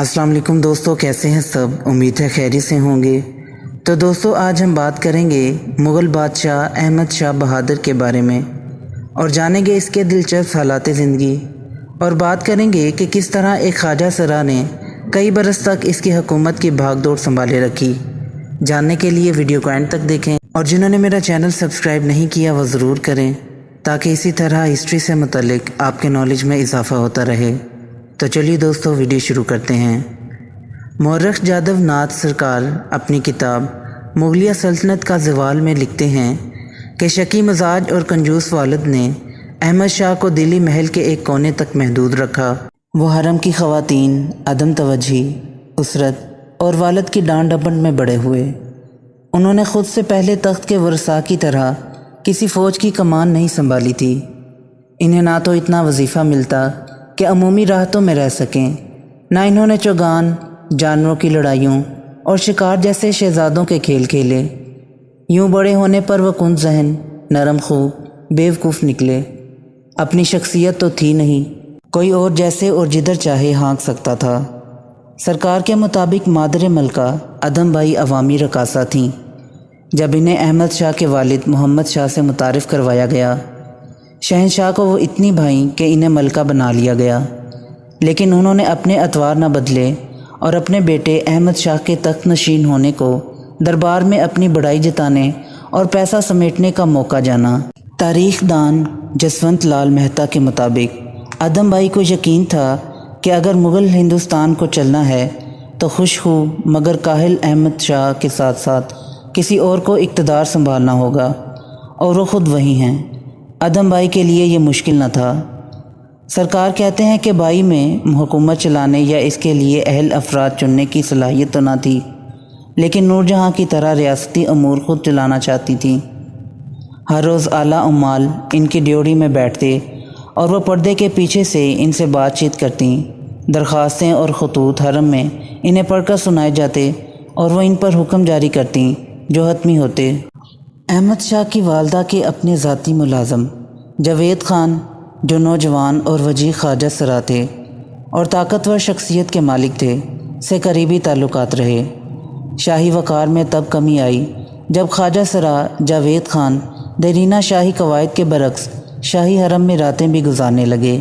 السلام علیکم دوستو، کیسے ہیں سب؟ امید ہے خیریت سے ہوں گے۔ تو دوستو آج ہم بات کریں گے مغل بادشاہ احمد شاہ بہادر کے بارے میں اور جانیں گے اس کے دلچسپ حالات زندگی، اور بات کریں گے کہ کس طرح ایک خواجہ سرا نے کئی برس تک اس کی حکومت کی بھاگ دوڑ سنبھالے رکھی۔ جاننے کے لیے ویڈیو کو اینڈ تک دیکھیں، اور جنہوں نے میرا چینل سبسکرائب نہیں کیا وہ ضرور کریں تاکہ اسی طرح ہسٹری سے متعلق آپ کے نالج میں اضافہ ہوتا رہے۔ تو چلیے دوستو ویڈیو شروع کرتے ہیں۔ مورخ جادو ناتھ سرکار اپنی کتاب مغلیہ سلطنت کا زوال میں لکھتے ہیں کہ شکی مزاج اور کنجوس والد نے احمد شاہ کو دلی محل کے ایک کونے تک محدود رکھا۔ وہ حرم کی خواتین، عدم توجہی، اسرت اور والد کی ڈانٹ ڈپٹ میں بڑے ہوئے۔ انہوں نے خود سے پہلے تخت کے ورثاء کی طرح کسی فوج کی کمان نہیں سنبھالی تھی۔ انہیں نہ تو اتنا وظیفہ ملتا کہ عمومی راحتوں میں رہ سکیں، نہ انہوں نے چوگان، جانوروں کی لڑائیوں اور شکار جیسے شہزادوں کے کھیل کھیلے۔ یوں بڑے ہونے پر وہ کند ذہن، نرم خو، بیوقوف نکلے۔ اپنی شخصیت تو تھی نہیں، کوئی اور جیسے اور جدھر چاہے ہانک سکتا تھا۔ سرکار کے مطابق مادر ملکہ ادم بائی عوامی رقاصہ تھیں۔ جب انہیں احمد شاہ کے والد محمد شاہ سے متعارف کروایا گیا، شہنشاہ کو وہ اتنی بھائیں کہ انہیں ملکہ بنا لیا گیا، لیکن انہوں نے اپنے اطوار نہ بدلے اور اپنے بیٹے احمد شاہ کے تخت نشین ہونے کو دربار میں اپنی بڑائی جتانے اور پیسہ سمیٹنے کا موقع جانا۔ تاریخ دان جسونت لال مہتا کے مطابق ادم بائی کو یقین تھا کہ اگر مغل ہندوستان کو چلنا ہے تو خوش خو مگر کاہل احمد شاہ کے ساتھ ساتھ کسی اور کو اقتدار سنبھالنا ہوگا، اور وہ خود وہی ہیں۔ ادم بائی کے لیے یہ مشکل نہ تھا۔ سرکار کہتے ہیں کہ بائی میں حکومت چلانے یا اس کے لیے اہل افراد چننے کی صلاحیت تو نہ تھی، لیکن نور جہاں کی طرح ریاستی امور خود چلانا چاہتی تھیں۔ ہر روز اعلیٰ عمال ان کی ڈیوڑی میں بیٹھتے اور وہ پردے کے پیچھے سے ان سے بات چیت کرتیں۔ درخواستیں اور خطوط حرم میں انہیں پڑھ کر سنائے جاتے اور وہ ان پر حکم جاری کرتیں جو حتمی ہوتے۔ احمد شاہ کی والدہ کے اپنے ذاتی ملازم جاوید خان، جو نوجوان اور وجیح خواجہ سرا تھے اور طاقتور شخصیت کے مالک تھے، سے قریبی تعلقات رہے۔ شاہی وقار میں تب کمی آئی جب خواجہ سرا جاوید خان دیرینہ شاہی قواعد کے برعکس شاہی حرم میں راتیں بھی گزارنے لگے۔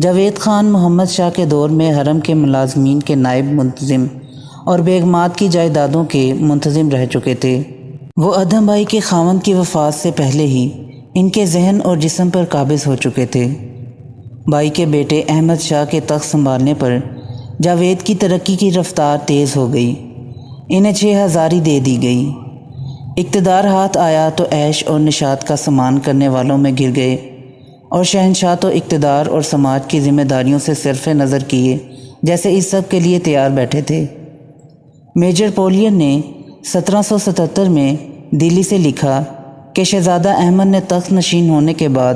جاوید خان محمد شاہ کے دور میں حرم کے ملازمین کے نائب منتظم اور بیگمات کی جائیدادوں کے منتظم رہ چکے تھے۔ وہ ادم بائی کے خاوند کی وفات سے پہلے ہی ان کے ذہن اور جسم پر قابض ہو چکے تھے۔ بائی کے بیٹے احمد شاہ کے تخت سنبھالنے پر جاوید کی ترقی کی رفتار تیز ہو گئی۔ انہیں 6 ہزاری دے دی گئی۔ اقتدار ہاتھ آیا تو عیش اور نشاط کا سامان کرنے والوں میں گر گئے، اور شہنشاہ تو اقتدار اور سماج کی ذمہ داریوں سے صرف نظر کیے جیسے اس سب کے لیے تیار بیٹھے تھے۔ میجر پولین نے 1777 میں دلی سے لکھا کہ شہزادہ احمد نے تخت نشین ہونے کے بعد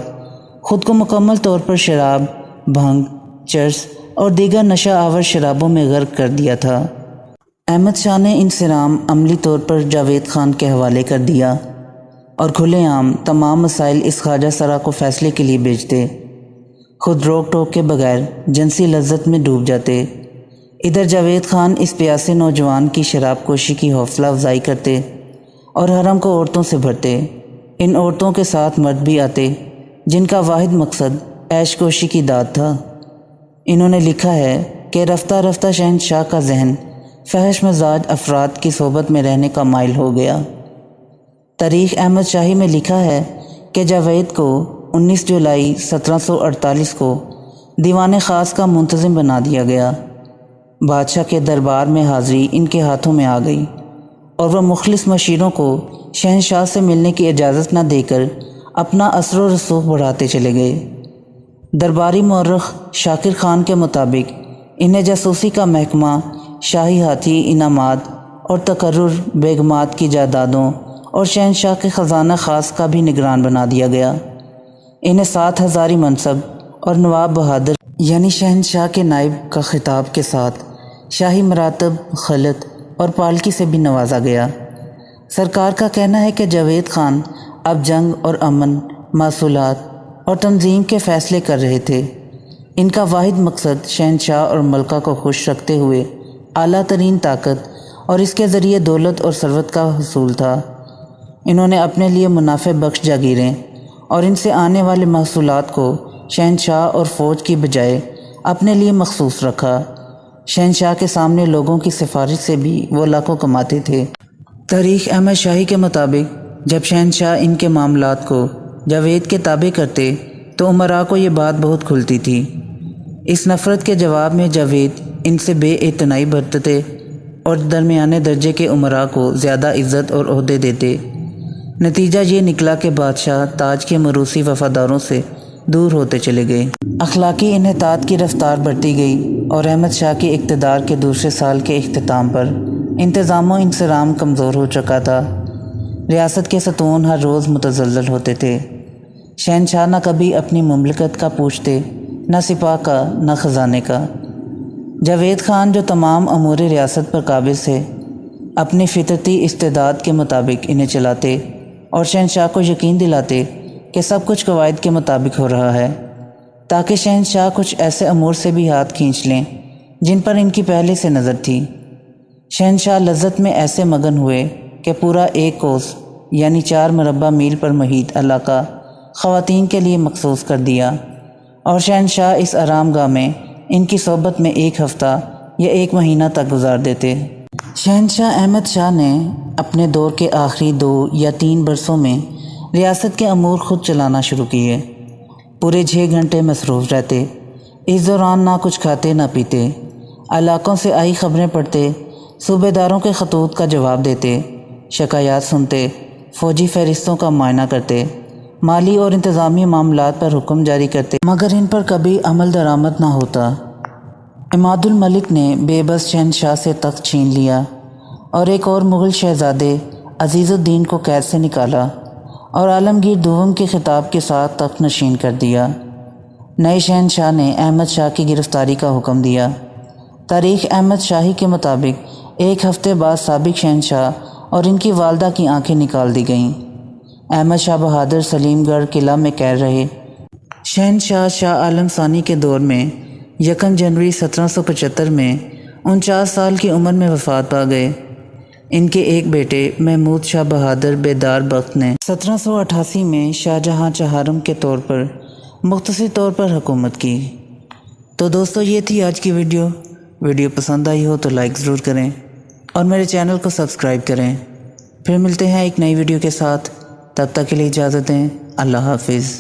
خود کو مکمل طور پر شراب، بھنگ، چرس اور دیگر نشہ آور شرابوں میں غرق کر دیا تھا۔ احمد شاہ نے انصرام عملی طور پر جاوید خان کے حوالے کر دیا اور کھلے عام تمام مسائل اس خواجہ سرا کو فیصلے کے لیے بھیجتے، خود روک ٹوک کے بغیر جنسی لذت میں ڈوب جاتے۔ ادھر جاوید خان اس پیاسے نوجوان کی شراب کوشی کی حوصلہ افزائی کرتے اور حرم کو عورتوں سے بھرتے۔ ان عورتوں کے ساتھ مرد بھی آتے جن کا واحد مقصد عیش کوشی کی داد تھا۔ انہوں نے لکھا ہے کہ رفتہ رفتہ شہنشاہ کا ذہن فحش مزاج افراد کی صحبت میں رہنے کا مائل ہو گیا۔ تاریخ احمد شاہی میں لکھا ہے کہ جاوید کو 19 جولائی 1748 کو دیوان خاص کا منتظم بنا دیا گیا۔ بادشاہ کے دربار میں حاضری ان کے ہاتھوں میں آ گئی اور وہ مخلص مشیروں کو شہنشاہ سے ملنے کی اجازت نہ دے کر اپنا اثر و رسوخ بڑھاتے چلے گئے۔ درباری مورخ شاکر خان کے مطابق انہیں جاسوسی کا محکمہ، شاہی ہاتھی انعامات اور تقرر، بیگمات کی جائیدادوں اور شہنشاہ کے خزانہ خاص کا بھی نگران بنا دیا گیا۔ انہیں 7 ہزاری منصب اور نواب بہادر یعنی شہنشاہ کے نائب کا خطاب کے ساتھ شاہی مراتب، خلعت اور پالکی سے بھی نوازا گیا۔ سرکار کا کہنا ہے کہ جاوید خان اب جنگ اور امن، محصولات اور تنظیم کے فیصلے کر رہے تھے۔ ان کا واحد مقصد شہنشاہ اور ملکہ کو خوش رکھتے ہوئے اعلیٰ ترین طاقت اور اس کے ذریعے دولت اور ثروت کا حصول تھا۔ انہوں نے اپنے لیے منافع بخش جاگیریں اور ان سے آنے والے محصولات کو شہنشاہ اور فوج کی بجائے اپنے لیے مخصوص رکھا۔ شہنشاہ کے سامنے لوگوں کی سفارش سے بھی وہ لاکھوں کماتے تھے۔ تاریخ احمد شاہی کے مطابق جب شہنشاہ ان کے معاملات کو جاوید کے تابع کرتے تو امراء کو یہ بات بہت کھلتی تھی۔ اس نفرت کے جواب میں جاوید ان سے بے اعتنائی برتتے اور درمیانے درجے کے امراء کو زیادہ عزت اور عہدے دیتے۔ نتیجہ یہ نکلا کہ بادشاہ تاج کے موروثی وفاداروں سے دور ہوتے چلے گئے۔ اخلاقی انحطاط کی رفتار بڑھتی گئی اور احمد شاہ کے اقتدار کے دوسرے سال کے اختتام پر انتظام و انصرام کمزور ہو چکا تھا۔ ریاست کے ستون ہر روز متزلزل ہوتے تھے۔ شہنشاہ نہ کبھی اپنی مملکت کا پوچھتے، نہ سپاہ کا، نہ خزانے کا۔ جاوید خان جو تمام امور ریاست پر قابض تھے، اپنی فطرتی استعداد کے مطابق انہیں چلاتے اور شہنشاہ کو یقین دلاتے کہ سب کچھ قواعد کے مطابق ہو رہا ہے، تاکہ شہنشاہ کچھ ایسے امور سے بھی ہاتھ کھینچ لیں جن پر ان کی پہلے سے نظر تھی۔ شہنشاہ لذت میں ایسے مگن ہوئے کہ پورا ایک کوس یعنی 4 مربع میل پر محیط علاقہ خواتین کے لیے مخصوص کر دیا، اور شہنشاہ اس آرام گاہ میں ان کی صحبت میں 1 ہفتہ یا 1 مہینہ تک گزار دیتے۔ شہنشاہ احمد شاہ نے اپنے دور کے آخری 2 یا 3 برسوں میں ریاست کے امور خود چلانا شروع کیے۔ پورے 6 گھنٹے مصروف رہتے، اس دوران نہ کچھ کھاتے نہ پیتے، علاقوں سے آئی خبریں پڑھتے، صوبے داروں کے خطوط کا جواب دیتے، شکایات سنتے، فوجی فہرستوں کا معائنہ کرتے، مالی اور انتظامی معاملات پر حکم جاری کرتے، مگر ان پر کبھی عمل درآمد نہ ہوتا۔ عماد الملک نے بے بس شہنشاہ سے تخت چھین لیا اور ایک اور مغل شہزادے عزیز الدین کو قید سے نکالا اور عالمگیر دوم کے خطاب کے ساتھ تخت نشین کر دیا۔ نئے شہنشاہ نے احمد شاہ کی گرفتاری کا حکم دیا۔ تاریخ احمد شاہی کے مطابق 1 ہفتے بعد سابق شہنشاہ اور ان کی والدہ کی آنکھیں نکال دی گئیں۔ احمد شاہ بہادر سلیم گڑھ قلعہ میں قید رہے۔ شہنشاہ شاہ عالم ثانی کے دور میں 1 جنوری 1775 میں 49 سال کی عمر میں وفات پا گئے۔ ان کے ایک بیٹے محمود شاہ بہادر بیدار بخت نے 1788 میں شاہ جہاں چہارم کے طور پر مختصر طور پر حکومت کی۔ تو دوستو یہ تھی آج کی ویڈیو پسند آئی ہو تو لائک ضرور کریں اور میرے چینل کو سبسکرائب کریں۔ پھر ملتے ہیں ایک نئی ویڈیو کے ساتھ، تب تک کے لیے اجازت دیں۔ اللہ حافظ۔